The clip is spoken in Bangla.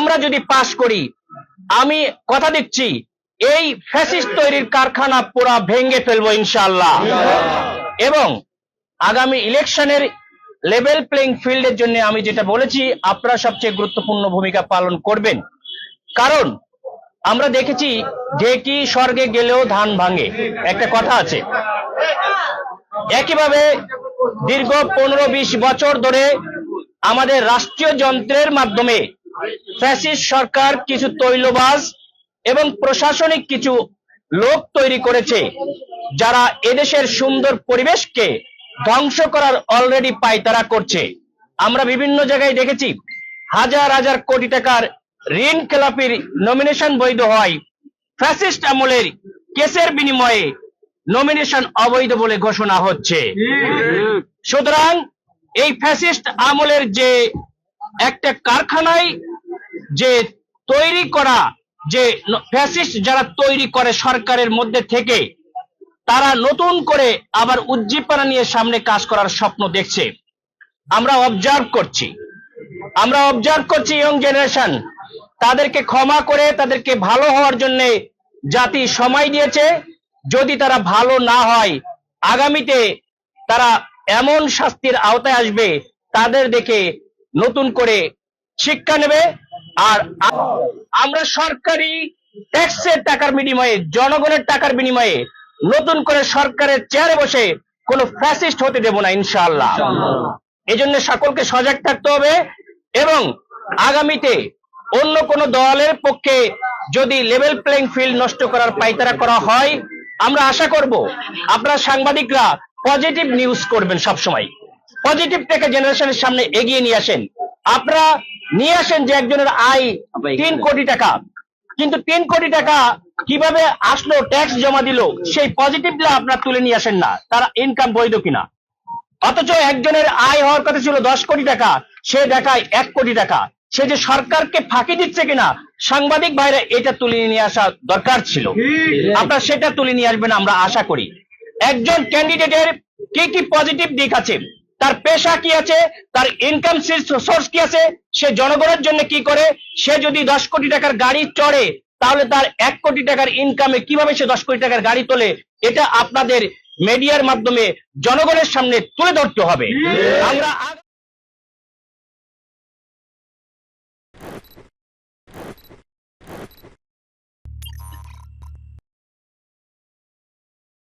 আমরা যদি পাশ করি, আমি কথা দিচ্ছি এই ফ্যাসিস্ট তৈরির কারখানা পুরা ভেঙে ফেলবো ইনশাআল্লাহ। এবং আগামী ইলেকশনের লেভেল প্লেইং ফিল্ডের জন্য আমি যেটা বলেছি, আপনারা সবচেয়ে গুরুত্বপূর্ণ ভূমিকা পালন করবেন। কারণ আমরা দেখেছি ঢেকি স্বর্গে গেলেও ধান ভাঙে, একটা কথা আছে। একইভাবে দীর্ঘ 15-20 বছর ধরে আমাদের রাষ্ট্রীয় যন্ত্রের মাধ্যমে ফ্যাসিস্ট সরকার কিছু তৈলবাজ এবং প্রশাসনিক কিছু লোক তৈরি করেছে, যারা এদেশের সুন্দর পরিবেশকে ধ্বংস করার অলরেডি পায়তারা করছে। আমরা বিভিন্ন জায়গায় দেখেছি হাজার হাজার কোটি টাকার ঋণ খেলাপির নমিনেশন বৈধ হয়, ফ্যাসিস্ট আমলের কেসের বিনিময়ে নমিনেশন অবৈধ বলে ঘোষণা হচ্ছে। সুতরাং এই ফ্যাসিস্ট আমলের যে একটা কারখানায় যে তৈরি করা, যে ফ্যাসিস্ট যারা তৈরি করে সরকারের মধ্যে থেকে, তারা নতুন করে আবার উজ্জীবনা নিয়ে সামনে কাজ করার স্বপ্ন দেখছে। আমরা অবজার্ভ করছি ইয়ং জেনারেশন, তাদেরকে ক্ষমা করে তাদেরকে ভালো হওয়ার জন্য জাতি সময় দিয়েছে। যদি তারা ভালো না হয়, আগামীতে তারা এমন শাস্তির আওতায় আসবে, তাদের দেখে নতুন করে শিক্ষা নেবে। আর আমরা সরকারি ট্যাক্সের টাকার বিনিময়ে, জনগণের টাকার বিনিময়ে নতুন করে সরকারের চেয়ারে বসে কোনো ফ্যাসিস্ট হতে দেব না ইনশাআল্লাহ। এজন্য সকলকে সজাগ থাকতে হবে। এবং আগামীতে অন্য কোনো দলের পক্ষে যদি লেভেল প্লেইং ফিল্ড নষ্ট করার পায়তারা করা হয়, আমরা আশা করব আপনারা সাংবাদিকরা পজিটিভ নিউজ করবেন, সবসময় পজিটিভটাকে জেনারেশনের সামনে এগিয়ে নিয়ে আসেন। আপনারা নিয়ে আসেন যে একজনের আয় 3 কোটি টাকা, কিন্তু 3 কোটি টাকা কিভাবে আসলো, ট্যাক্স জমা দিল, সেই পজিটিভটা আপনারা তুলে নিয়ে আসেন না, তার ইনকাম বৈধ কিনা। অথচ একজনের আয় হওয়ার কথা ছিল 10 কোটি টাকা, সে দেখায় 1 কোটি টাকা। সে যে সরকারকে ফাঁকি দিচ্ছে কিনা, সাংবাদিক ভাইরা এটা তুলে নিয়ে আসা দরকার ছিল। আপনারা সেটা তুলে নিয়ে আসবেন আমরা আশা করি। একজন ক্যান্ডিডেটের কি কি পজিটিভ দিক আছে, তার পেশা কি আছে, তার ইনকাম সোর্স কি আছে, সে জনগণের জন্য কি করে। সে যদি 10 কোটি টাকার গাড়ি চড়ে, তাহলে তার 1 কোটি টাকার ইনকামে কিভাবে সে 10 কোটি টাকার গাড়ি তোলে, এটা আপনাদের মিডিয়ার মাধ্যমে জনগণের সামনে তুলে ধরতে হবে। আমরা